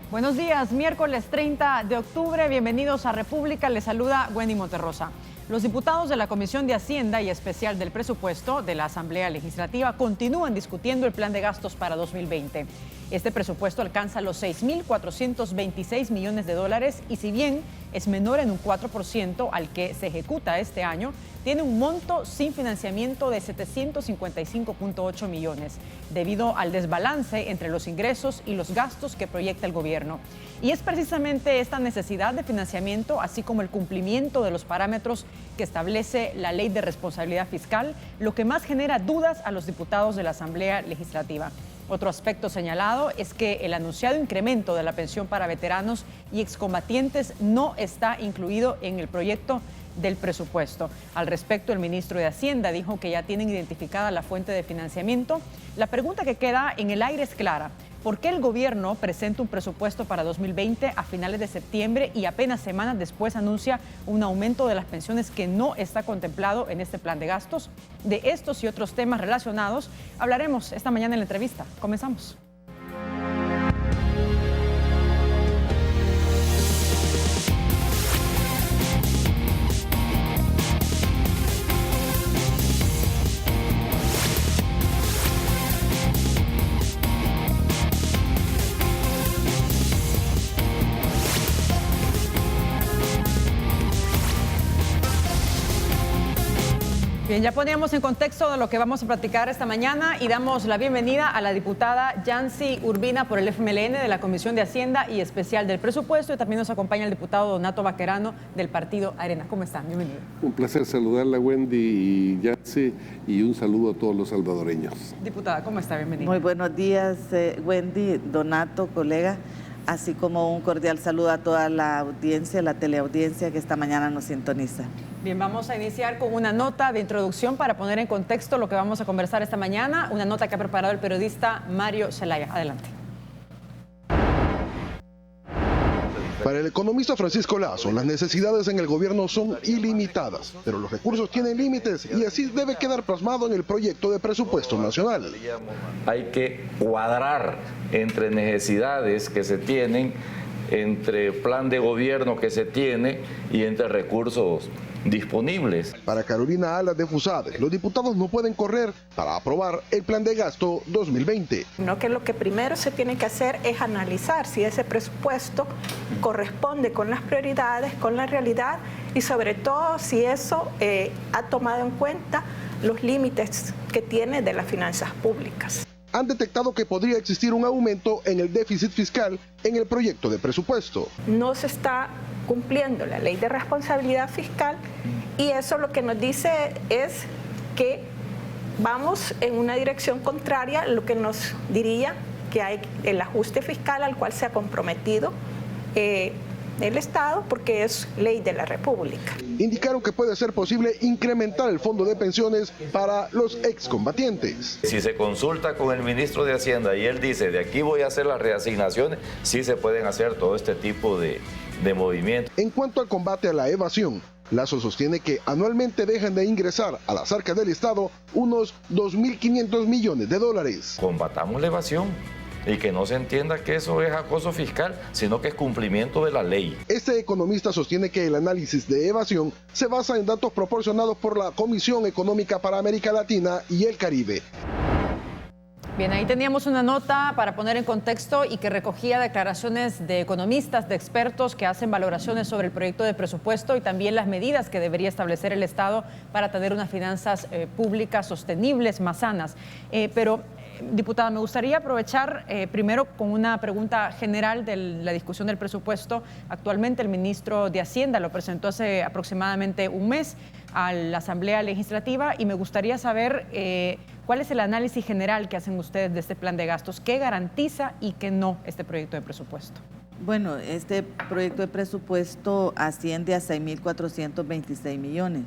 Buenos días, miércoles 30 de octubre, bienvenidos a República, les saluda Wendy Monterrosa. Los diputados de la Comisión de Hacienda y Especial del Presupuesto de la Asamblea Legislativa continúan discutiendo el plan de gastos para 2020. Este presupuesto alcanza los 6.426 millones de dólares y si bien es menor en un 4% al que se ejecuta este año, tiene un monto sin financiamiento de 755.8 millones, debido al desbalance entre los ingresos y los gastos que proyecta el gobierno. Y es precisamente esta necesidad de financiamiento, así como el cumplimiento de los parámetros que establece la Ley de Responsabilidad Fiscal, lo que más genera dudas a los diputados de la Asamblea Legislativa. Otro aspecto señalado es que el anunciado incremento de la pensión para veteranos y excombatientes no está incluido en el proyecto del presupuesto. Al respecto, el ministro de Hacienda dijo que ya tienen identificada la fuente de financiamiento. La pregunta que queda en el aire es clara. ¿Por qué el gobierno presenta un presupuesto para 2020 a finales de septiembre y apenas semanas después anuncia un aumento de las pensiones que no está contemplado en este plan de gastos? De estos y otros temas relacionados hablaremos esta mañana en la entrevista. Comenzamos. Bien, ya poníamos en contexto de lo que vamos a platicar esta mañana y damos la bienvenida a la diputada Yancy Urbina por el FMLN de la Comisión de Hacienda y Especial del Presupuesto, y también nos acompaña el diputado Donato Baquerano del Partido Arena. ¿Cómo están? Bienvenido. Un placer saludarla, Wendy y Yancy, y un saludo a todos los salvadoreños. Diputada, ¿cómo está? Bienvenida. Muy buenos días, Wendy, Donato, colega, así como un cordial saludo a toda la audiencia, la teleaudiencia que esta mañana nos sintoniza. Bien, vamos a iniciar con una nota de introducción para poner en contexto lo que vamos a conversar esta mañana, una nota que ha preparado el periodista Mario Zelaya. Adelante. Para el economista Francisco Lazo, las necesidades en el gobierno son ilimitadas, pero los recursos tienen límites y así debe quedar plasmado en el proyecto de presupuesto nacional. Hay que cuadrar entre necesidades que se tienen, entre plan de gobierno que se tiene y entre recursos disponibles. Para Carolina Alas de Fusades, los diputados no pueden correr para aprobar el plan de gasto 2020. No, que lo que primero se tiene que hacer es analizar si ese presupuesto corresponde con las prioridades, con la realidad y sobre todo si eso ha tomado en cuenta los límites que tiene de las finanzas públicas. Han detectado que podría existir un aumento en el déficit fiscal en el proyecto de presupuesto. No se está cumpliendo la Ley de Responsabilidad Fiscal y eso lo que nos dice es que vamos en una dirección contraria, lo que nos diría que hay el ajuste fiscal al cual se ha comprometido el Estado porque es ley de la República. Indicaron que puede ser posible incrementar el fondo de pensiones para los excombatientes. Si se consulta con el ministro de Hacienda y él dice de aquí voy a hacer las reasignaciones, sí se pueden hacer todo este tipo de movimientos. En cuanto al combate a la evasión, Lazo sostiene que anualmente dejan de ingresar a las arcas del Estado unos 2.500 millones de dólares. Combatamos la evasión. Y que no se entienda que eso es acoso fiscal, sino que es cumplimiento de la ley. Este economista sostiene que el análisis de evasión se basa en datos proporcionados por la Comisión Económica para América Latina y el Caribe. Bien, ahí teníamos una nota para poner en contexto y que recogía declaraciones de economistas, de expertos que hacen valoraciones sobre el proyecto de presupuesto y también las medidas que debería establecer el Estado para tener unas finanzas públicas sostenibles, más sanas. Diputada, me gustaría aprovechar primero con una pregunta general de la discusión del presupuesto. Actualmente el ministro de Hacienda lo presentó hace aproximadamente un mes a la Asamblea Legislativa y me gustaría saber cuál es el análisis general que hacen ustedes de este plan de gastos, qué garantiza y qué no este proyecto de presupuesto. Bueno, este proyecto de presupuesto asciende a 6.426 millones.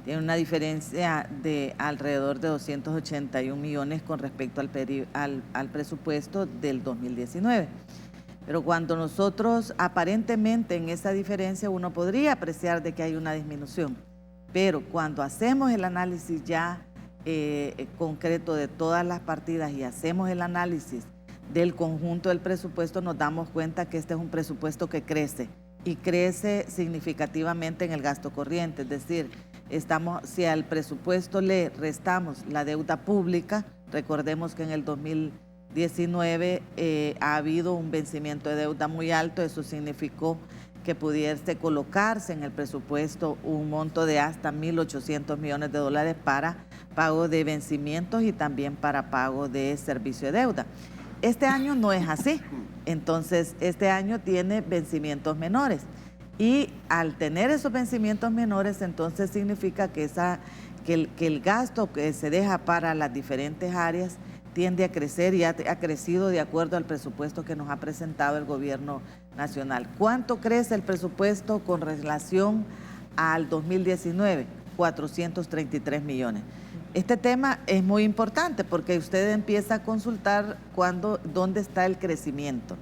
Tiene una diferencia de alrededor de 281 millones con respecto al presupuesto del 2019. Pero cuando nosotros aparentemente en esa diferencia uno podría apreciar de que hay una disminución, pero cuando hacemos el análisis ya concreto de todas las partidas y hacemos el análisis del conjunto del presupuesto, nos damos cuenta que este es un presupuesto que crece y crece significativamente en el gasto corriente. Es decir, si al presupuesto le restamos la deuda pública, recordemos que en el 2019 ha habido un vencimiento de deuda muy alto. Eso significó que pudiese colocarse en el presupuesto un monto de hasta 1.800 millones de dólares para pago de vencimientos y también para pago de servicio de deuda. Este año no es así, entonces este año tiene vencimientos menores y al tener esos vencimientos menores, entonces significa que el gasto que se deja para las diferentes áreas tiende a crecer y ha crecido de acuerdo al presupuesto que nos ha presentado el gobierno nacional. ¿Cuánto crece el presupuesto con relación al 2019? 433 millones. Este tema es muy importante porque usted empieza a consultar dónde está el crecimiento.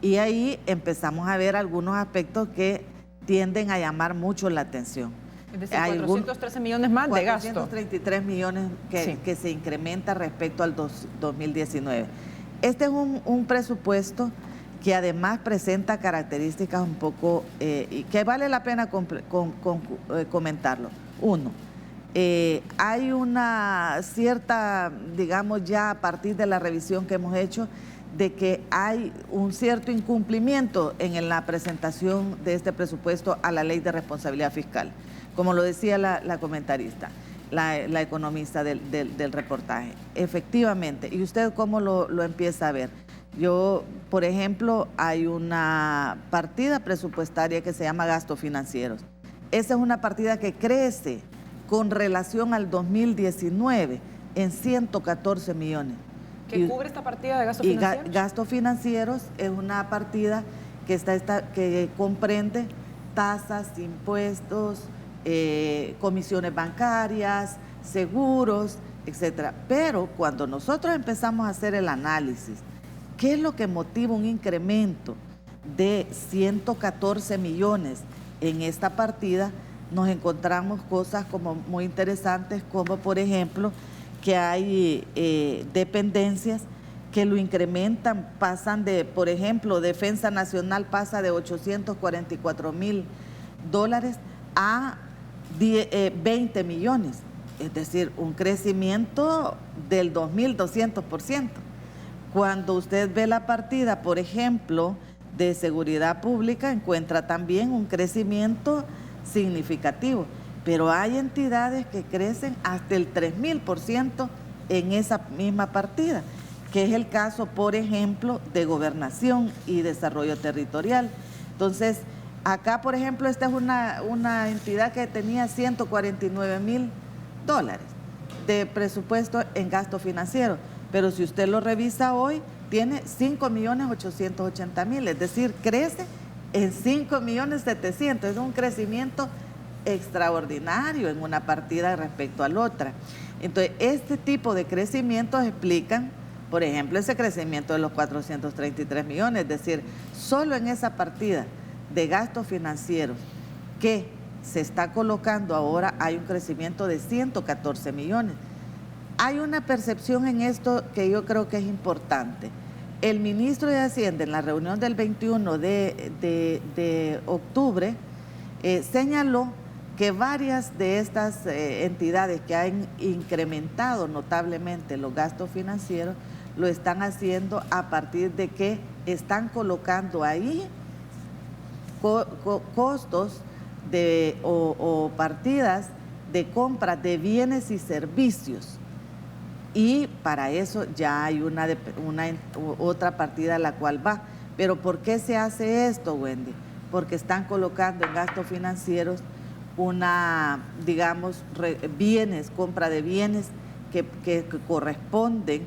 Y ahí empezamos a ver algunos aspectos que tienden a llamar mucho la atención. Es decir, 413 millones más de gasto. 433 millones que se incrementa respecto al 2019. Este es un presupuesto que además presenta características un poco, y que vale la pena comentarlo. Uno, hay una cierta, digamos ya a partir de la revisión que hemos hecho, de que hay un cierto incumplimiento en la presentación de este presupuesto a la Ley de Responsabilidad Fiscal, como lo decía la comentarista, la economista del reportaje. Efectivamente, ¿y usted cómo lo empieza a ver? Yo, por ejemplo, hay una partida presupuestaria que se llama gastos financieros. Esa es una partida que crece con relación al 2019 en 114 millones. ¿Qué cubre esta partida de gastos financieros? Gastos financieros es una partida que comprende tasas, impuestos, comisiones bancarias, seguros, etcétera. Pero cuando nosotros empezamos a hacer el análisis, ¿qué es lo que motiva un incremento de 114 millones en esta partida? Nos encontramos cosas como muy interesantes, como por ejemplo que hay dependencias que lo incrementan, pasan de, por ejemplo, Defensa Nacional pasa de 844 mil dólares a 20 millones, es decir, un crecimiento del 2.200%. Cuando usted ve la partida, por ejemplo, de seguridad pública, encuentra también un crecimiento significativo, pero hay entidades que crecen hasta el 3.000% en esa misma partida, que es el caso, por ejemplo, de Gobernación y Desarrollo Territorial. Entonces, acá, por ejemplo, esta es una entidad que tenía 149 mil dólares de presupuesto en gasto financiero, pero si usted lo revisa hoy, tiene 5.880.000, es decir, crece en 5.700.000, es un crecimiento extraordinario en una partida respecto a la otra. Entonces, este tipo de crecimientos explican, por ejemplo, ese crecimiento de los 433 millones, es decir, solo en esa partida de gastos financieros que se está colocando ahora hay un crecimiento de 114 millones. Hay una percepción en esto que yo creo que es importante. El ministro de Hacienda en la reunión del 21 de octubre señaló que varias de estas entidades que han incrementado notablemente los gastos financieros lo están haciendo a partir de que están colocando ahí costos o partidas de compra de bienes y servicios. Y para eso ya hay otra partida a la cual va. Pero ¿por qué se hace esto, Wendy? Porque están colocando en gastos financieros compra de bienes que corresponden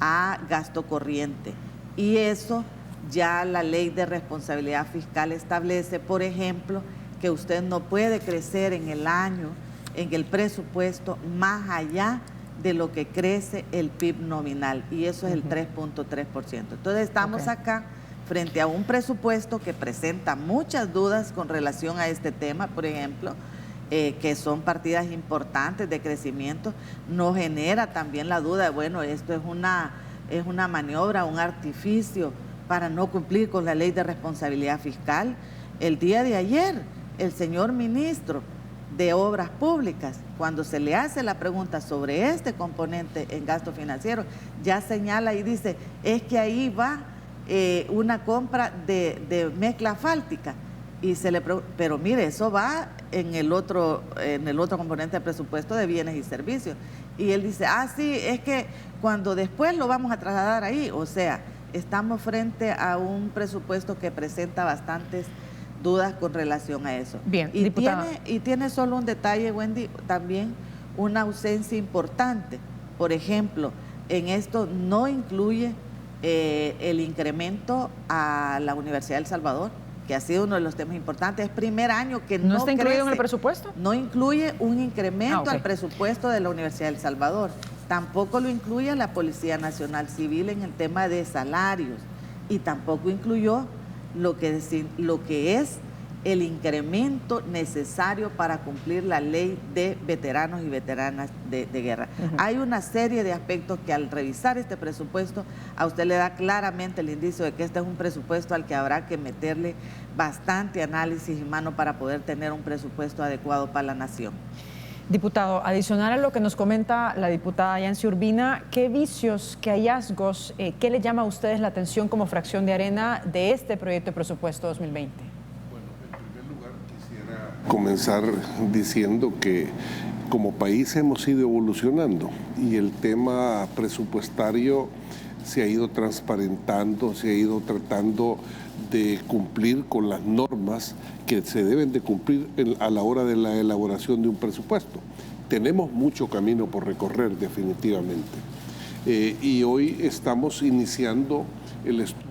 a gasto corriente. Y eso ya la Ley de Responsabilidad Fiscal establece, por ejemplo, que usted no puede crecer en el año, en el presupuesto, más allá de lo que crece el PIB nominal, y eso es el 3.3%. Entonces estamos acá frente a un presupuesto que presenta muchas dudas con relación a este tema, por ejemplo, que son partidas importantes de crecimiento. Nos genera también la duda, bueno, esto es una es una maniobra, un artificio para no cumplir con la ley de responsabilidad fiscal. El día de ayer, el señor ministro de Obras Públicas, cuando se le hace la pregunta sobre este componente en gasto financiero, ya señala y dice, es que ahí va una compra de mezcla asfáltica. Y pero mire, eso va en el otro componente del presupuesto de bienes y servicios. Y él dice, sí, es que cuando después lo vamos a trasladar ahí. O sea, estamos frente a un presupuesto que presenta bastantes dudas con relación a eso. Bien, y diputada. tiene solo un detalle, Wendy, también una ausencia importante. Por ejemplo, en esto no incluye el incremento a la Universidad de El Salvador, que ha sido uno de los temas importantes. Es primer año que ¿No está incluido en el presupuesto? No incluye un incremento ok. al presupuesto de la Universidad de El Salvador. Tampoco lo incluye la Policía Nacional Civil en el tema de salarios. Y tampoco incluyó lo que es el incremento necesario para cumplir la ley de veteranos y veteranas de guerra. Hay una serie de aspectos que al revisar este presupuesto a usted le da claramente el indicio de que este es un presupuesto al que habrá que meterle bastante análisis y mano para poder tener un presupuesto adecuado para la nación. Diputado, adicional a lo que nos comenta la diputada Yancy Urbina, ¿qué vicios, qué hallazgos, qué le llama a ustedes la atención como fracción de Arena de este proyecto de presupuesto 2020? Bueno, en primer lugar quisiera comenzar diciendo que como país hemos ido evolucionando y el tema presupuestario se ha ido transparentando, se ha ido tratando de cumplir con las normas que se deben de cumplir a la hora de la elaboración de un presupuesto. Tenemos mucho camino por recorrer definitivamente. Y hoy estamos iniciando el estudio,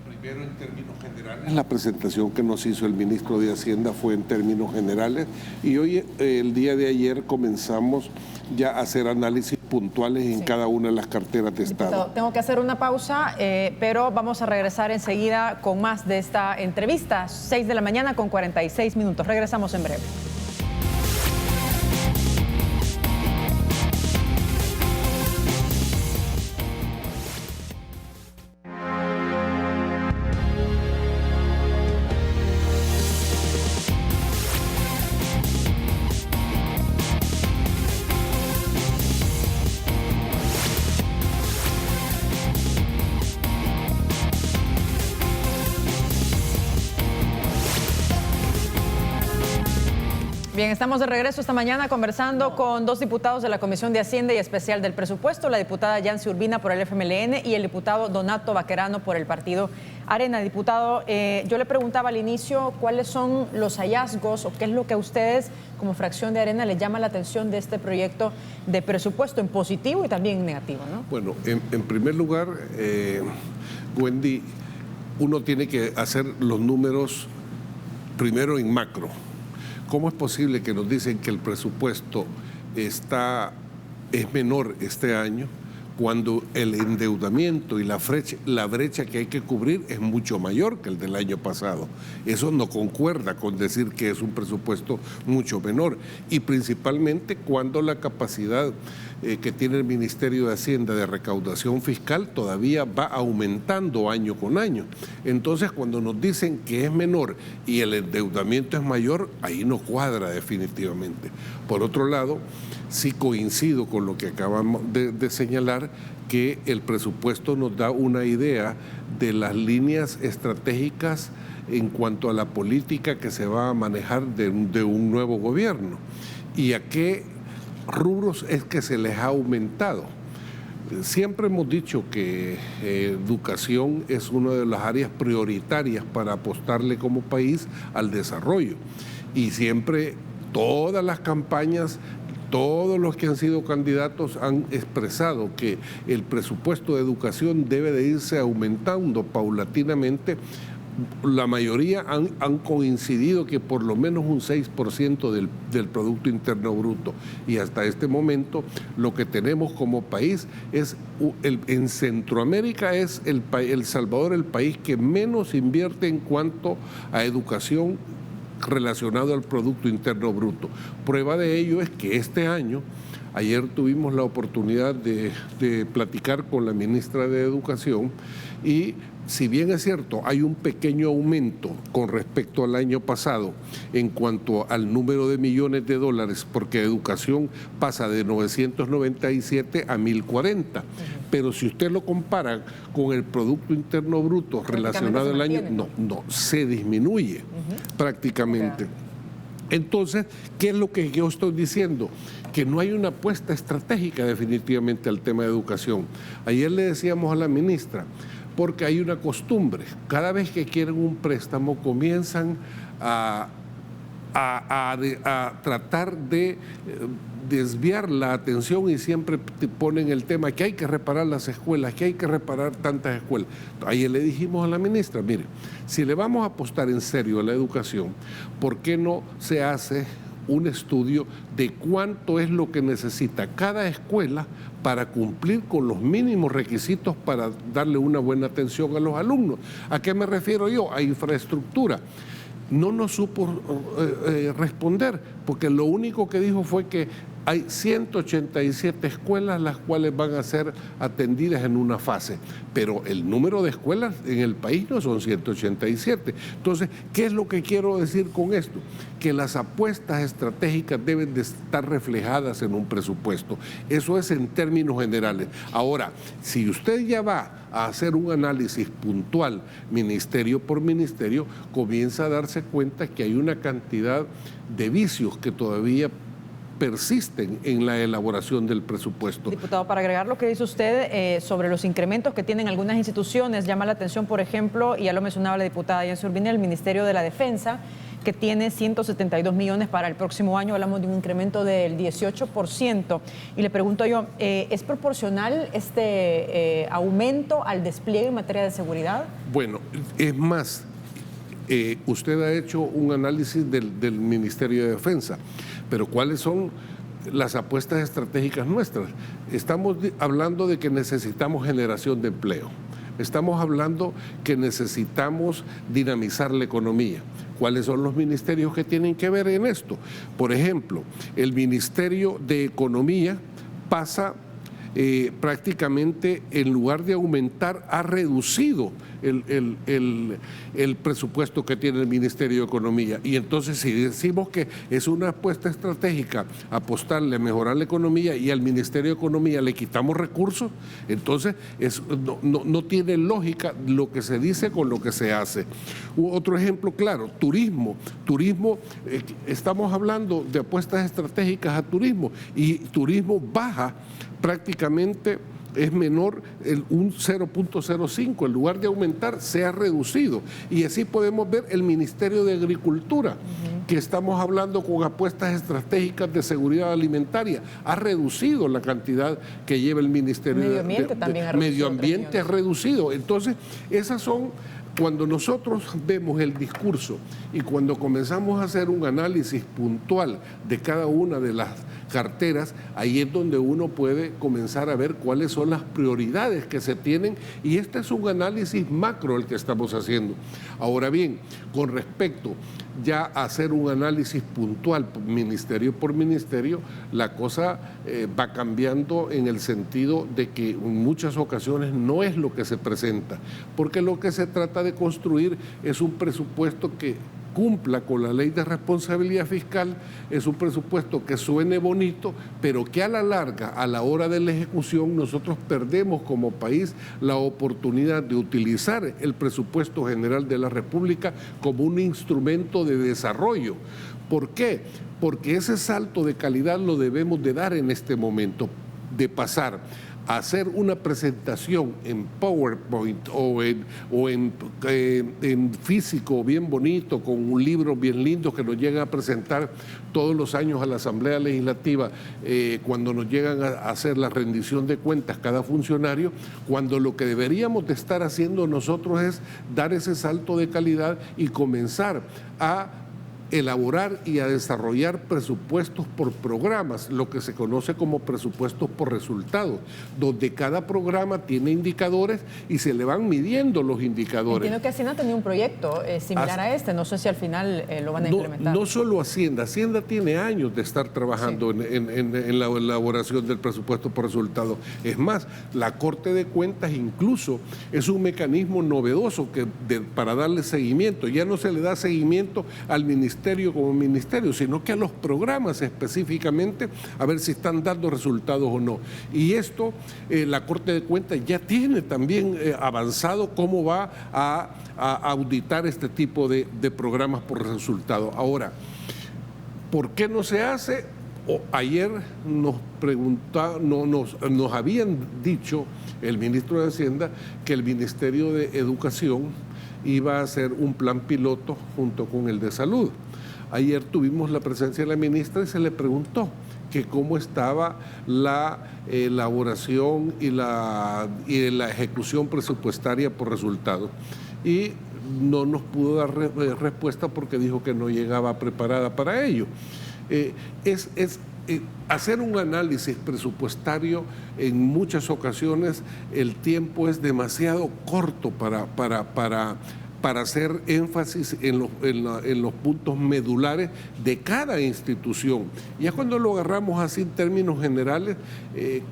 primero en términos generales. La presentación que nos hizo el ministro de Hacienda fue en términos generales y hoy, el día de ayer, comenzamos ya a hacer análisis puntuales en cada una de las carteras de Estado. Diputado, tengo que hacer una pausa, pero vamos a regresar enseguida con más de esta entrevista. 6 de la mañana con 46 minutos. Regresamos en breve. Bien, estamos de regreso esta mañana conversando con dos diputados de la Comisión de Hacienda y Especial del Presupuesto, la diputada Yancy Urbina por el FMLN y el diputado Donato Baquerano por el partido Arena. Diputado, yo le preguntaba al inicio cuáles son los hallazgos o qué es lo que a ustedes como fracción de Arena les llama la atención de este proyecto de presupuesto en positivo y también en negativo, ¿no? Bueno, en primer lugar, Wendy, uno tiene que hacer los números primero en macro. ¿Cómo es posible que nos dicen que el presupuesto es menor este año cuando el endeudamiento y la brecha que hay que cubrir es mucho mayor que el del año pasado? Eso no concuerda con decir que es un presupuesto mucho menor, y principalmente cuando la capacidad que tiene el Ministerio de Hacienda de recaudación fiscal todavía va aumentando año con año. Entonces, cuando nos dicen que es menor y el endeudamiento es mayor, ahí no cuadra definitivamente. Por otro lado, sí coincido con lo que acabamos de señalar, que el presupuesto nos da una idea de las líneas estratégicas en cuanto a la política que se va a manejar de un nuevo gobierno y a qué rubros es que se les ha aumentado. Siempre hemos dicho que educación es una de las áreas prioritarias para apostarle como país al desarrollo, y siempre todas las campañas, todos los que han sido candidatos han expresado que el presupuesto de educación debe de irse aumentando paulatinamente. La mayoría han coincidido que por lo menos un 6% del Producto Interno Bruto, y hasta este momento lo que tenemos como país es, en Centroamérica es El Salvador el país que menos invierte en cuanto a educación relacionado al Producto Interno Bruto. Prueba de ello es que este año, ayer tuvimos la oportunidad de platicar con la ministra de Educación y si bien es cierto, hay un pequeño aumento con respecto al año pasado en cuanto al número de millones de dólares, porque educación pasa de 997 a 1040. Pero si usted lo compara con el Producto Interno Bruto relacionado al año, no, se disminuye prácticamente. Entonces, ¿qué es lo que yo estoy diciendo? Que no hay una apuesta estratégica definitivamente al tema de educación. Ayer le decíamos a la ministra, porque hay una costumbre, cada vez que quieren un préstamo comienzan a tratar de desviar la atención y siempre te ponen el tema que hay que reparar las escuelas, que hay que reparar tantas escuelas. Ayer le dijimos a la ministra, mire, si le vamos a apostar en serio a la educación, ¿por qué no se hace un estudio de cuánto es lo que necesita cada escuela para cumplir con los mínimos requisitos para darle una buena atención a los alumnos? ¿A qué me refiero yo? A infraestructura. No nos supo responder, porque lo único que dijo fue que hay 187 escuelas las cuales van a ser atendidas en una fase, pero el número de escuelas en el país no son 187. Entonces, ¿qué es lo que quiero decir con esto? Que las apuestas estratégicas deben de estar reflejadas en un presupuesto. Eso es en términos generales. Ahora, si usted ya va a hacer un análisis puntual, ministerio por ministerio, comienza a darse cuenta que hay una cantidad de vicios que todavía persisten en la elaboración del presupuesto. Diputado, para agregar lo que dice usted sobre los incrementos que tienen algunas instituciones, llama la atención, por ejemplo, y ya lo mencionaba la diputada Yancy Urbina, el Ministerio de la Defensa, que tiene 172 millones para el próximo año, hablamos de un incremento del 18%. Y le pregunto yo, ¿es proporcional este aumento al despliegue en materia de seguridad? Bueno, es más, usted ha hecho un análisis del Ministerio de Defensa, pero ¿cuáles son las apuestas estratégicas nuestras? Estamos hablando de que necesitamos generación de empleo. Estamos hablando que necesitamos dinamizar la economía. ¿Cuáles son los ministerios que tienen que ver en esto? Por ejemplo, el Ministerio de Economía pasa prácticamente, en lugar de aumentar, ha reducido el presupuesto que tiene el Ministerio de Economía. Y entonces, si decimos que es una apuesta estratégica apostarle a mejorar la economía y al Ministerio de Economía le quitamos recursos, entonces no tiene lógica lo que se dice con lo que se hace. Otro ejemplo claro, turismo. Estamos hablando de apuestas estratégicas a turismo y turismo baja prácticamente, es menor, un 0.05, en lugar de aumentar se ha reducido. Y así podemos ver el Ministerio de Agricultura, que estamos hablando con apuestas estratégicas de seguridad alimentaria, ha reducido la cantidad que lleva el Ministerio Medio Ambiente también ha reducido. Medio Ambiente ha reducido. Entonces, esas son, cuando nosotros vemos el discurso y cuando comenzamos a hacer un análisis puntual de cada una de las carteras, ahí es donde uno puede comenzar a ver cuáles son las prioridades que se tienen, y este es un análisis macro el que estamos haciendo. Ahora bien, con respecto ya a hacer un análisis puntual ministerio por ministerio, la cosa va cambiando en el sentido de que en muchas ocasiones no es lo que se presenta, porque lo que se trata de construir es un presupuesto que cumpla con la ley de responsabilidad fiscal, es un presupuesto que suene bonito, pero que a la larga, a la hora de la ejecución, nosotros perdemos como país la oportunidad de utilizar el presupuesto general de la República como un instrumento de desarrollo. ¿Por qué? Porque ese salto de calidad lo debemos de dar en este momento, de pasar a hacer una presentación en PowerPoint o en físico bien bonito, con un libro bien lindo que nos llegan a presentar todos los años a la Asamblea Legislativa, cuando nos llegan a hacer la rendición de cuentas cada funcionario, cuando lo que deberíamos de estar haciendo nosotros es dar ese salto de calidad y comenzar a elaborar y a desarrollar presupuestos por programas, lo que se conoce como presupuestos por resultados, donde cada programa tiene indicadores y se le van midiendo los indicadores. Entiendo que Hacienda tenía un proyecto similar a este, no sé si al final lo van a implementar. No solo Hacienda tiene años de estar trabajando en la elaboración del presupuesto por resultados. Es más, la Corte de Cuentas incluso es un mecanismo novedoso para darle seguimiento. Ya no se le da seguimiento al ministerio como ministerio, sino que a los programas específicamente, a ver si están dando resultados o no. Y esto, la Corte de Cuentas ya tiene también avanzado cómo va a auditar este tipo de programas por resultados. Ahora, ¿por qué no se hace? Ayer nos habían dicho el ministro de Hacienda que el Ministerio de Educación iba a hacer un plan piloto junto con el de Salud. Ayer tuvimos la presencia de la ministra y se le preguntó que cómo estaba la elaboración y la ejecución presupuestaria por resultados. Y no nos pudo dar respuesta porque dijo que no llegaba preparada para ello. Hacer un análisis presupuestario en muchas ocasiones el tiempo es demasiado corto para hacer énfasis en los puntos medulares de cada institución. Ya cuando lo agarramos así en términos generales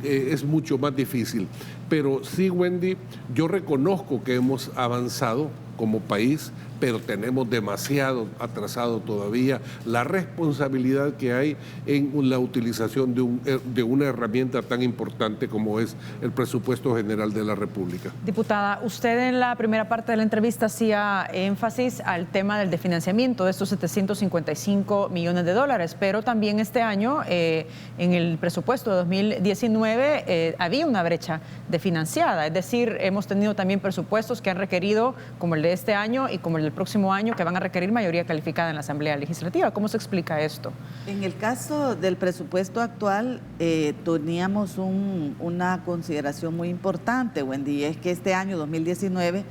es mucho más difícil. Pero sí, Wendy, yo reconozco que hemos avanzado como país, pero tenemos demasiado atrasado todavía la responsabilidad que hay en la utilización de una herramienta tan importante como es el presupuesto general de la República. Diputada, usted en la primera parte de la entrevista hacía énfasis al tema del desfinanciamiento de estos 755 millones de dólares, pero también este año en el presupuesto de 2019 había una brecha desfinanciada, es decir, hemos tenido también presupuestos que han requerido, como el de este año y como el del próximo año, que van a requerir mayoría calificada en la Asamblea Legislativa. ¿Cómo se explica esto? En el caso del presupuesto actual, teníamos una consideración muy importante, Wendy, y es que este año 2019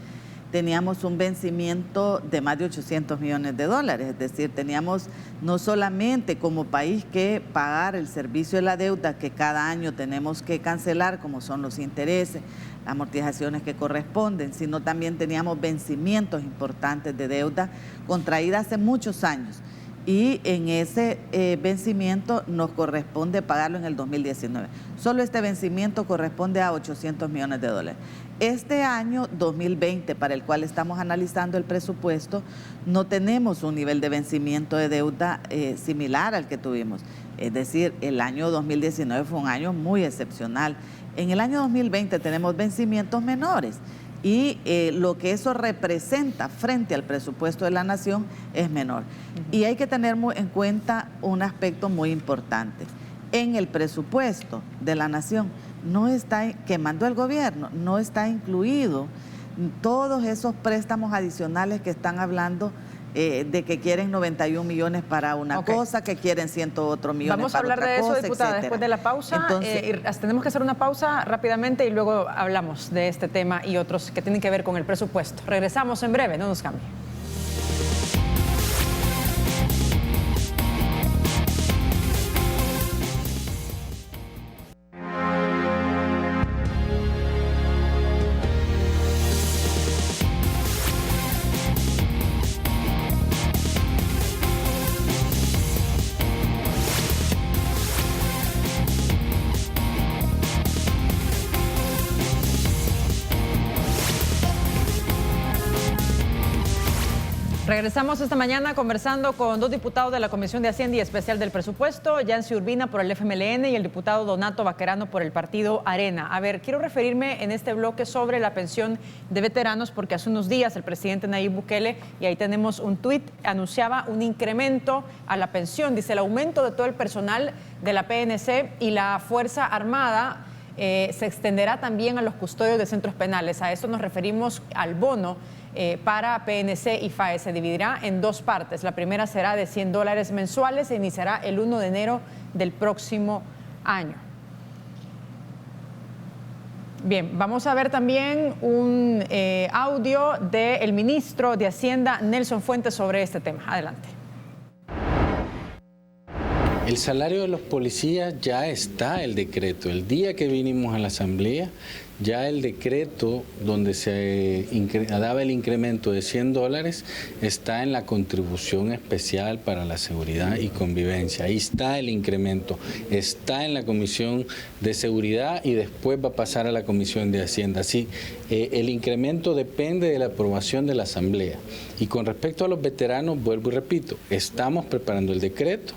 teníamos un vencimiento de más de 800 millones de dólares, es decir, teníamos no solamente como país que pagar el servicio de la deuda que cada año tenemos que cancelar, como son los intereses, amortizaciones que corresponden, sino también teníamos vencimientos importantes de deuda contraída hace muchos años. Y en ese vencimiento nos corresponde pagarlo en el 2019. Solo este vencimiento corresponde a 800 millones de dólares. Este año 2020, para el cual estamos analizando el presupuesto, no tenemos un nivel de vencimiento de deuda similar al que tuvimos. Es decir, el año 2019 fue un año muy excepcional. En el año 2020 tenemos vencimientos menores. Y lo que eso representa frente al presupuesto de la nación es menor. Y hay que tener en cuenta un aspecto muy importante. En el presupuesto de la nación no está, que mandó el gobierno, no está incluido todos esos préstamos adicionales que están hablando de que quieren 91 millones para una cosa, que quieren 100 otros millones para otra cosa. Vamos a hablar de eso, diputada, etcétera. después de la pausa. Entonces, tenemos que hacer una pausa rápidamente y luego hablamos de este tema y otros que tienen que ver con el presupuesto. Regresamos en breve, no nos cambie. Regresamos esta mañana conversando con dos diputados de la Comisión de Hacienda y Especial del Presupuesto, Yancy Urbina por el FMLN y el diputado Donato Baquerano por el partido Arena. A ver, quiero referirme en este bloque sobre la pensión de veteranos porque hace unos días el presidente Nayib Bukele, y ahí tenemos un tuit, anunciaba un incremento a la pensión. Dice, el aumento de todo el personal de la PNC y la Fuerza Armada se extenderá también a los custodios de centros penales. A esto nos referimos al bono para PNC y FAE. Se dividirá en dos partes. La primera será de $100 mensuales e iniciará el 1 de enero del próximo año. Bien, vamos a ver también un audio del ministro de Hacienda, Nelson Fuentes, sobre este tema. Adelante. El salario de los policías ya está el decreto. El día que vinimos a la Asamblea, ya el decreto donde se daba el incremento de $100 está en la contribución especial para la seguridad y convivencia. Ahí está el incremento, está en la Comisión de Seguridad y después va a pasar a la Comisión de Hacienda. Así, el incremento depende de la aprobación de la Asamblea. Y con respecto a los veteranos, vuelvo y repito, estamos preparando el decreto.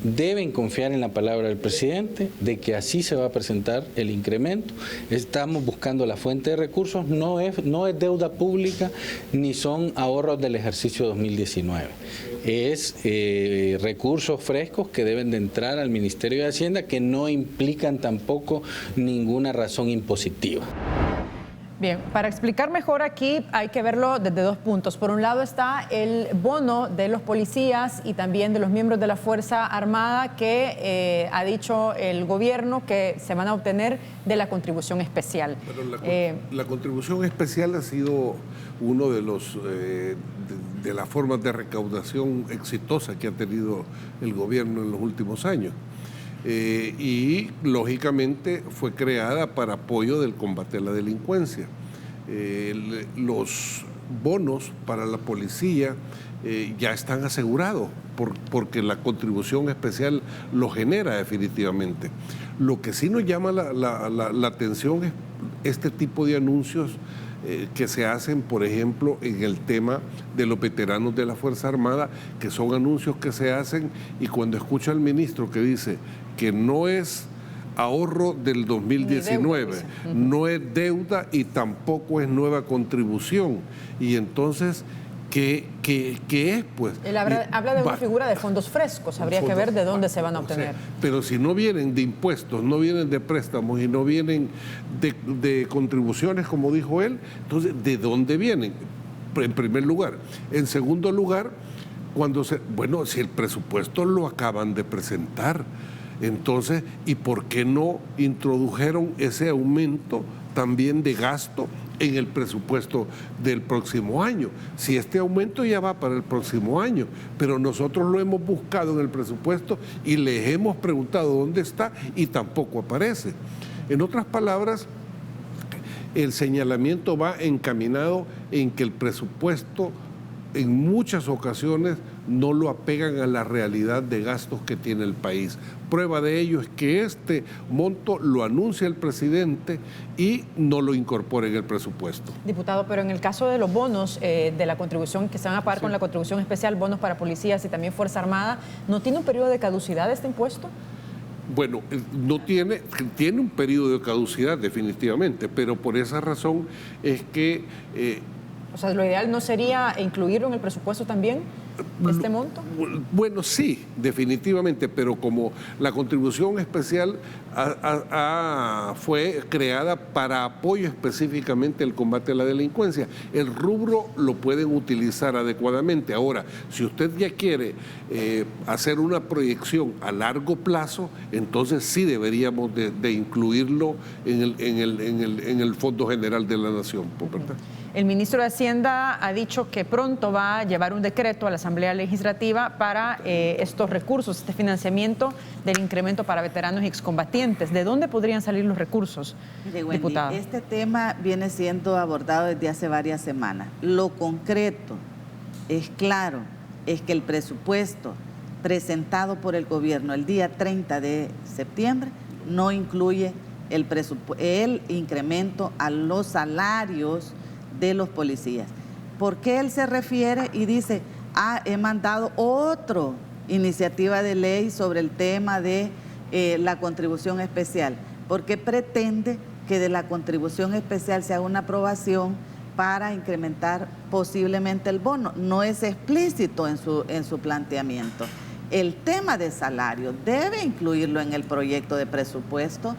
Deben confiar en la palabra del presidente de que así se va a presentar el incremento. Estamos buscando la fuente de recursos, no es deuda pública ni son ahorros del ejercicio 2019. Es recursos frescos que deben de entrar al Ministerio de Hacienda, que no implican tampoco ninguna razón impositiva. Bien, para explicar mejor aquí hay que verlo desde dos puntos. Por un lado está el bono de los policías y también de los miembros de la Fuerza Armada que ha dicho el gobierno que se van a obtener de la contribución especial. Pero la contribución especial ha sido uno de los de las formas de recaudación exitosa que ha tenido el gobierno en los últimos años. Y lógicamente fue creada para apoyo del combate a la delincuencia. Los bonos para la policía ya están asegurados porque la contribución especial lo genera definitivamente. Lo que sí nos llama la atención es este tipo de anuncios que se hacen, por ejemplo, en el tema de los veteranos de la Fuerza Armada, que son anuncios que se hacen y cuando escucha al ministro que dice que no es ahorro del 2019, no es deuda y tampoco es nueva contribución. Y entonces, ¿qué es? Pues, él habla de una figura de fondos frescos, habría que ver de dónde se van a obtener. Pero si no vienen de impuestos, no vienen de préstamos y no vienen de contribuciones, como dijo él, entonces, ¿de dónde vienen? En primer lugar. En segundo lugar, si el presupuesto lo acaban de presentar, entonces, ¿y por qué no introdujeron ese aumento también de gasto en el presupuesto del próximo año? Si este aumento ya va para el próximo año, pero nosotros lo hemos buscado en el presupuesto y les hemos preguntado dónde está y tampoco aparece. En otras palabras, el señalamiento va encaminado en que el presupuesto en muchas ocasiones no lo apegan a la realidad de gastos que tiene el país. Prueba de ello es que este monto lo anuncia el presidente y no lo incorpora en el presupuesto. Diputado, pero en el caso de los bonos de la contribución que se van a pagar con la contribución especial, bonos para policías y también Fuerza Armada, ¿no tiene un periodo de caducidad este impuesto? Bueno, no tiene un periodo de caducidad definitivamente, pero por esa razón es que... o sea, ¿lo ideal no sería incluirlo en el presupuesto también, este monto? Bueno, sí, definitivamente, pero como la contribución especial fue creada para apoyo específicamente al combate a la delincuencia, el rubro lo pueden utilizar adecuadamente. Ahora, si usted ya quiere hacer una proyección a largo plazo, entonces sí deberíamos de incluirlo en el Fondo General de la Nación, ¿verdad? El ministro de Hacienda ha dicho que pronto va a llevar un decreto a la Asamblea Legislativa para estos recursos, este financiamiento del incremento para veteranos y excombatientes. ¿De dónde podrían salir los recursos, diputada? Este tema viene siendo abordado desde hace varias semanas. Lo concreto es claro, es que el presupuesto presentado por el gobierno el día 30 de septiembre no incluye el incremento a los salarios de los policías. ¿Por qué él se refiere y dice, he mandado otra iniciativa de ley sobre el tema de la contribución especial? Porque pretende que de la contribución especial se haga una aprobación para incrementar posiblemente el bono. No es explícito en su planteamiento. El tema de salario debe incluirlo en el proyecto de presupuesto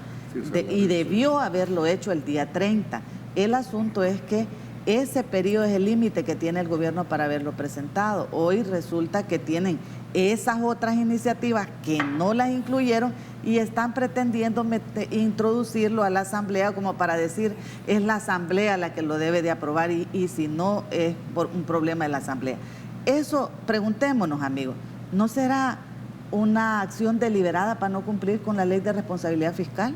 y debió haberlo hecho el día 30. El asunto es que ese periodo es el límite que tiene el gobierno para haberlo presentado. Hoy resulta que tienen esas otras iniciativas que no las incluyeron y están pretendiendo introducirlo a la Asamblea como para decir es la Asamblea la que lo debe de aprobar y si no es por un problema de la Asamblea. Eso, preguntémonos, amigos, ¿no será una acción deliberada para no cumplir con la ley de responsabilidad fiscal.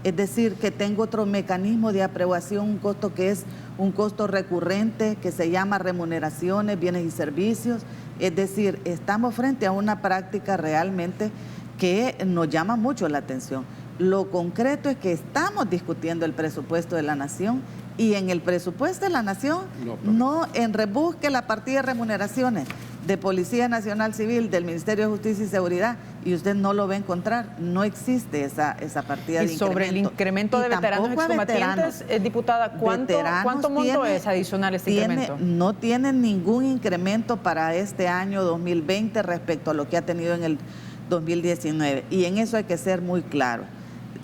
Es decir, que tengo otro mecanismo de aprobación, un costo que es un costo recurrente, que se llama remuneraciones, bienes y servicios. Es decir, estamos frente a una práctica realmente que nos llama mucho la atención. Lo concreto es que estamos discutiendo el presupuesto de la Nación y en el presupuesto de la Nación no rebusque la partida de remuneraciones de Policía Nacional Civil, del Ministerio de Justicia y Seguridad, y usted no lo va a encontrar. No existe esa partida de incremento. Y sobre el incremento de veteranos excombatientes, diputada, ¿cuánto monto es adicional este incremento? No tienen ningún incremento para este año 2020 respecto a lo que ha tenido en el 2019. Y en eso hay que ser muy claro.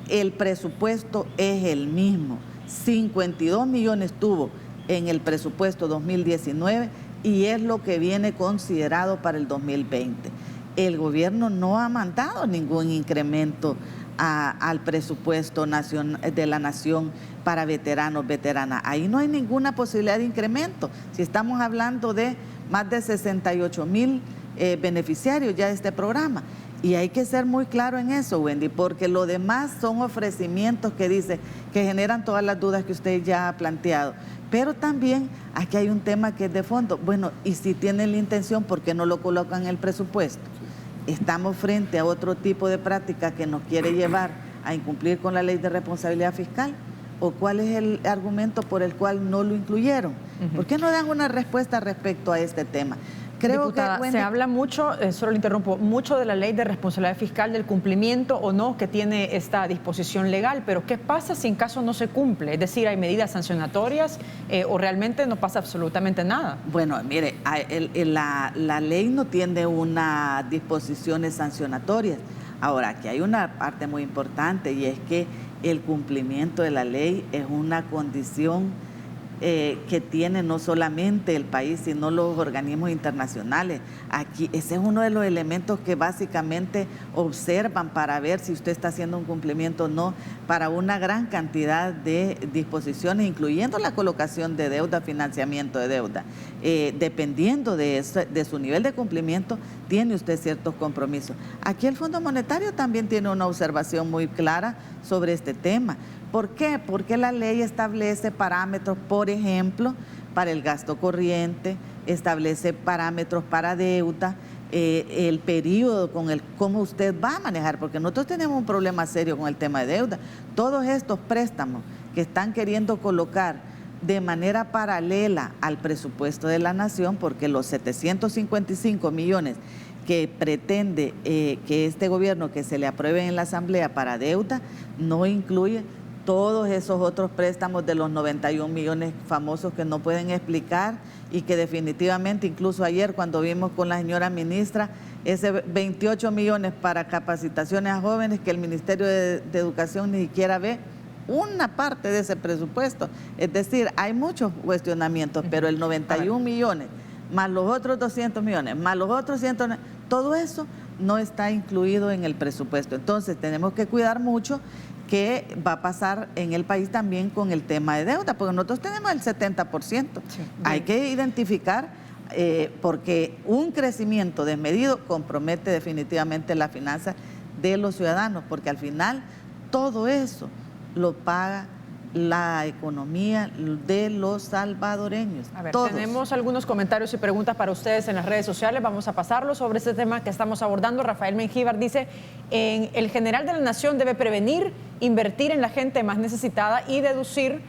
El presupuesto es el mismo. 52 millones tuvo en el presupuesto 2019 y es lo que viene considerado para el 2020. El gobierno no ha mandado ningún incremento al presupuesto de la Nación para veteranos, veteranas. Ahí no hay ninguna posibilidad de incremento. Si estamos hablando de más de 68,000 beneficiarios ya de este programa. Y hay que ser muy claro en eso, Wendy, porque lo demás son ofrecimientos que dice que generan todas las dudas que usted ya ha planteado. Pero también aquí hay un tema que es de fondo. Bueno, y si tienen la intención, ¿por qué no lo colocan en el presupuesto? Estamos frente a otro tipo de práctica que nos quiere llevar a incumplir con la ley de responsabilidad fiscal. ¿O cuál es el argumento por el cual no lo incluyeron? ¿Por qué no dan una respuesta respecto a este tema? Creo Diputada, que, se habla mucho, solo le interrumpo, mucho de la ley de responsabilidad fiscal, del cumplimiento o no que tiene esta disposición legal, pero ¿qué pasa si en caso no se cumple? Es decir, ¿hay medidas sancionatorias o realmente no pasa absolutamente nada? Bueno, mire, la ley no tiene unas disposiciones sancionatorias. Ahora, aquí hay una parte muy importante y es que el cumplimiento de la ley es una condición que tiene no solamente el país, sino los organismos internacionales. Aquí, ese es uno de los elementos que básicamente observan para ver si usted está haciendo un cumplimiento o no, para una gran cantidad de disposiciones, incluyendo la colocación de deuda, financiamiento de deuda. Dependiendo de su nivel de cumplimiento, tiene usted ciertos compromisos. Aquí el Fondo Monetario también tiene una observación muy clara sobre este tema. ¿Por qué? Porque la ley establece parámetros, por ejemplo, para el gasto corriente, establece parámetros para deuda, el periodo con el cómo usted va a manejar, porque nosotros tenemos un problema serio con el tema de deuda. Todos estos préstamos que están queriendo colocar de manera paralela al presupuesto de la Nación, porque los 755 millones que pretende que este gobierno que se le apruebe en la Asamblea para deuda no incluye todos esos otros préstamos de los 91 millones famosos que no pueden explicar y que definitivamente, incluso ayer cuando vimos con la señora ministra, ese 28 millones para capacitaciones a jóvenes que el Ministerio de Educación ni siquiera ve una parte de ese presupuesto. Es decir, hay muchos cuestionamientos, pero el 91 millones, más los otros 200 millones, más los otros 100, todo eso no está incluido en el presupuesto. Entonces tenemos que cuidar mucho qué va a pasar en el país también con el tema de deuda, porque nosotros tenemos el 70%. Sí, hay que identificar, porque un crecimiento desmedido compromete definitivamente la finanza de los ciudadanos, porque al final todo eso lo paga la economía de los salvadoreños. A ver, todos. Tenemos algunos comentarios y preguntas para ustedes en las redes sociales. Vamos a pasarlos sobre este tema que estamos abordando. Rafael Mengíbar dice, el general de la Nación debe prevenir, invertir en la gente más necesitada y deducir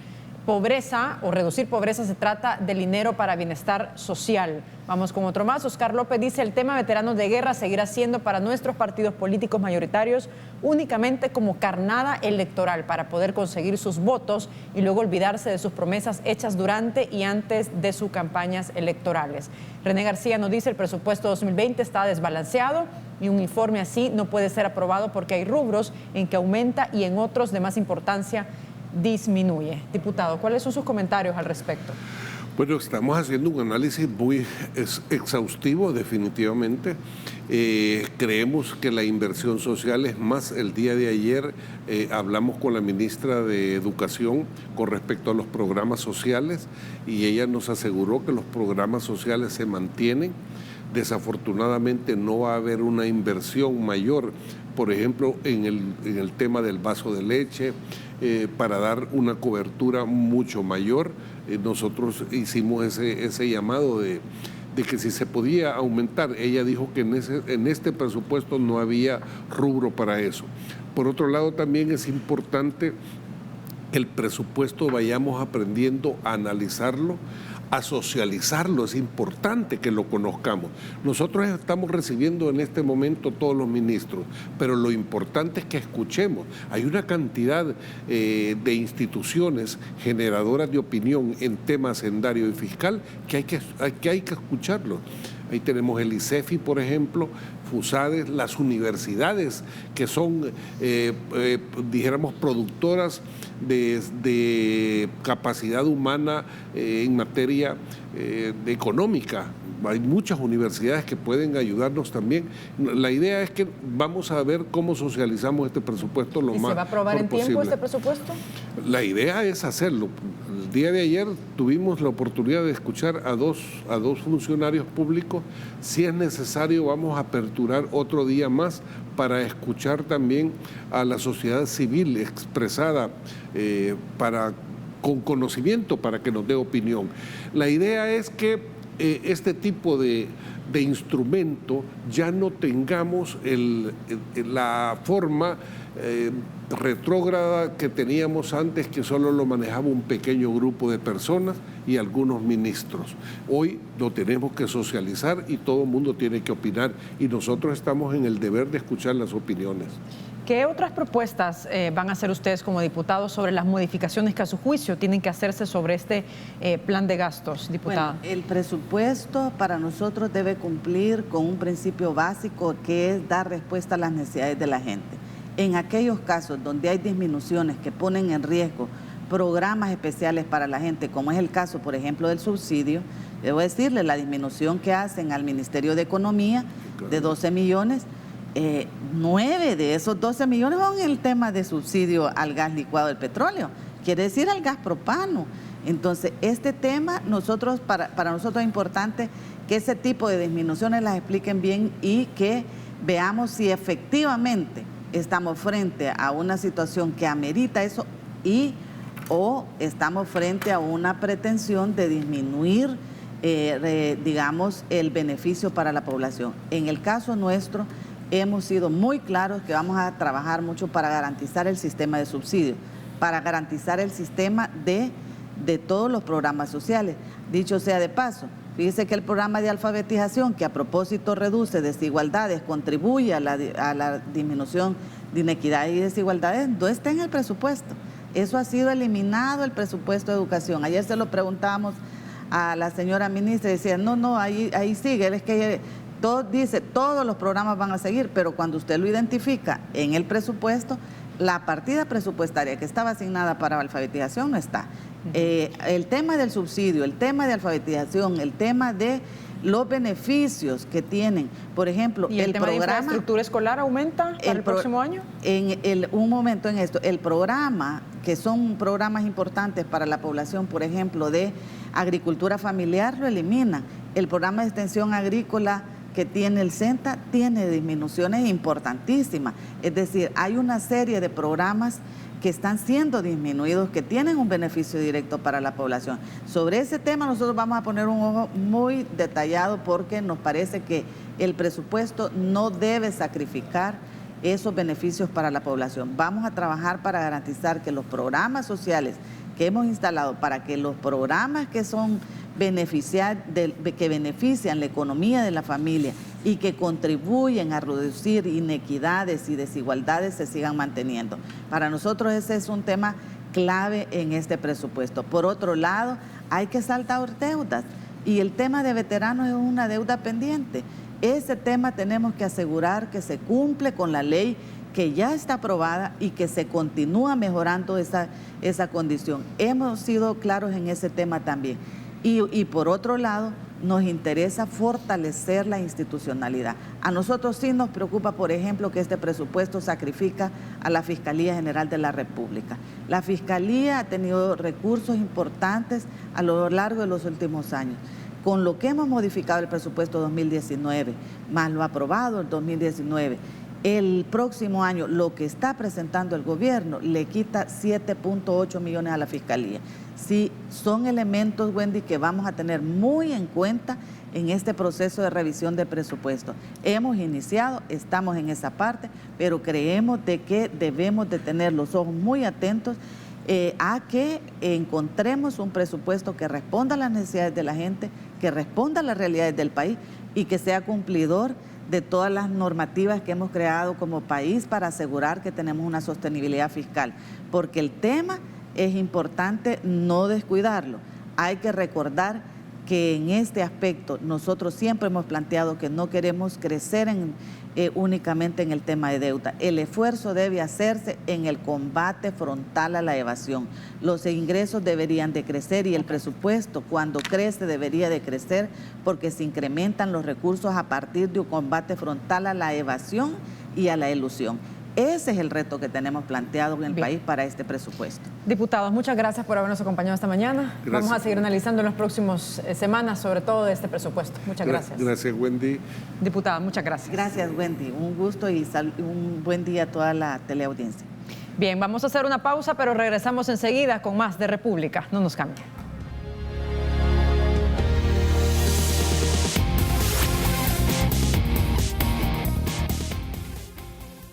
pobreza o reducir pobreza. Se trata del dinero para bienestar social. Vamos con otro más. Oscar López dice, el tema veteranos de guerra seguirá siendo para nuestros partidos políticos mayoritarios únicamente como carnada electoral para poder conseguir sus votos y luego olvidarse de sus promesas hechas durante y antes de sus campañas electorales. René García nos dice, el presupuesto 2020 está desbalanceado y un informe así no puede ser aprobado porque hay rubros en que aumenta y en otros de más importancia disminuye. Diputado, ¿cuáles son sus comentarios al respecto? Bueno, estamos haciendo un análisis muy exhaustivo, definitivamente. Creemos que la inversión social es más. El día de ayer hablamos con la ministra de Educación con respecto a los programas sociales y ella nos aseguró que los programas sociales se mantienen. Desafortunadamente no va a haber una inversión mayor, por ejemplo, en el tema del vaso de leche, para dar una cobertura mucho mayor. Nosotros hicimos ese llamado de que si se podía aumentar. Ella dijo que en este presupuesto no había rubro para eso. Por otro lado, también es importante que el presupuesto vayamos aprendiendo a analizarlo, a socializarlo. Es importante que lo conozcamos. Nosotros estamos recibiendo en este momento todos los ministros, pero lo importante es que escuchemos. Hay una cantidad de instituciones generadoras de opinión en temas hacendario y fiscal que hay que escucharlo. Ahí tenemos el ICEFI, por ejemplo, FUSADES, las universidades que son, dijéramos, productoras de capacidad humana en materia económica. Hay muchas universidades que pueden ayudarnos también. La idea es que vamos a ver cómo socializamos este presupuesto lo más posible. ¿Y se va a aprobar en tiempo este presupuesto? La idea es hacerlo. El día de ayer tuvimos la oportunidad de escuchar a dos funcionarios públicos. Si es necesario, vamos a aperturar otro día más para escuchar también a la sociedad civil expresada con conocimiento, para que nos dé opinión. La idea es que este tipo de instrumento ya no tengamos la forma retrógrada que teníamos antes, que solo lo manejaba un pequeño grupo de personas y algunos ministros. Hoy lo tenemos que socializar y todo el mundo tiene que opinar, y nosotros estamos en el deber de escuchar las opiniones. ¿Qué otras propuestas van a hacer ustedes como diputados sobre las modificaciones que a su juicio tienen que hacerse sobre este plan de gastos, diputada? Bueno, el presupuesto para nosotros debe cumplir con un principio básico, que es dar respuesta a las necesidades de la gente. En aquellos casos donde hay disminuciones que ponen en riesgo programas especiales para la gente, como es el caso, por ejemplo, del subsidio, debo decirle, la disminución que hacen al Ministerio de Economía de 12 millones, 9 de esos 12 millones son el tema de subsidio al gas licuado del petróleo, quiere decir al gas propano. Entonces, este tema para nosotros es importante que ese tipo de disminuciones las expliquen bien y que veamos si efectivamente estamos frente a una situación que amerita eso o estamos frente a una pretensión de disminuir, digamos, el beneficio para la población. En el caso nuestro, hemos sido muy claros que vamos a trabajar mucho para garantizar el sistema de subsidios, para garantizar el sistema de todos los programas sociales. Dicho sea de paso, fíjese que el programa de alfabetización, que a propósito reduce desigualdades, contribuye a la disminución de inequidad y desigualdades, no está en el presupuesto. Eso ha sido eliminado del presupuesto de educación. Ayer se lo preguntábamos a la señora ministra y decía, no, ahí sigue, es que dice, todos los programas van a seguir, pero cuando usted lo identifica en el presupuesto, la partida presupuestaria que estaba asignada para alfabetización no está. El tema del subsidio, el tema de alfabetización, el tema de los beneficios que tienen, por ejemplo, ¿y el tema de infraestructura escolar aumenta para el próximo año? Un momento en esto, el programa, que son programas importantes para la población, por ejemplo, de agricultura familiar, lo eliminan. El programa de extensión agrícola que tiene el CENTA tiene disminuciones importantísimas. Es decir, hay una serie de programas que están siendo disminuidos, que tienen un beneficio directo para la población. Sobre ese tema nosotros vamos a poner un ojo muy detallado, porque nos parece que el presupuesto no debe sacrificar esos beneficios para la población. Vamos a trabajar para garantizar que los programas sociales que hemos instalado, para que los programas que son que benefician la economía de la familia y que contribuyen a reducir inequidades y desigualdades se sigan manteniendo. Para nosotros ese es un tema clave en este presupuesto. Por otro lado, hay que saldar deudas, y el tema de veteranos es una deuda pendiente. Ese tema tenemos que asegurar que se cumple con la ley que ya está aprobada y que se continúa mejorando esa condición. Hemos sido claros en ese tema también. Y por otro lado, nos interesa fortalecer la institucionalidad. A nosotros sí nos preocupa, por ejemplo, que este presupuesto sacrifica a la Fiscalía General de la República. La Fiscalía ha tenido recursos importantes a lo largo de los últimos años. con lo que hemos modificado el presupuesto 2019, más lo aprobado el 2019, el próximo año lo que está presentando el gobierno le quita 7.8 millones a la Fiscalía. Sí, son elementos, Wendy, que vamos a tener muy en cuenta en este proceso de revisión de presupuesto. Hemos iniciado, estamos en esa parte, pero creemos de que debemos de tener los ojos muy atentos a que encontremos un presupuesto que responda a las necesidades de la gente, que responda a las realidades del país y que sea cumplidor de todas las normativas que hemos creado como país para asegurar que tenemos una sostenibilidad fiscal. Porque el tema es importante no descuidarlo. Hay que recordar que en este aspecto nosotros siempre hemos planteado que no queremos crecer únicamente en el tema de deuda. El esfuerzo debe hacerse en el combate frontal a la evasión. Los ingresos deberían de crecer y el presupuesto cuando crece debería de crecer porque se incrementan los recursos a partir de un combate frontal a la evasión y a la elusión. Ese es el reto que tenemos planteado en el país para este presupuesto. Diputados, muchas gracias por habernos acompañado esta mañana. Gracias. Vamos a seguir analizando en las próximas semanas, sobre todo de este presupuesto. Muchas gracias. Gracias, Wendy. Diputada, muchas gracias. Gracias, Wendy. Un gusto y un buen día a toda la teleaudiencia. Bien, vamos a hacer una pausa, pero regresamos enseguida con más de República. No nos cambien.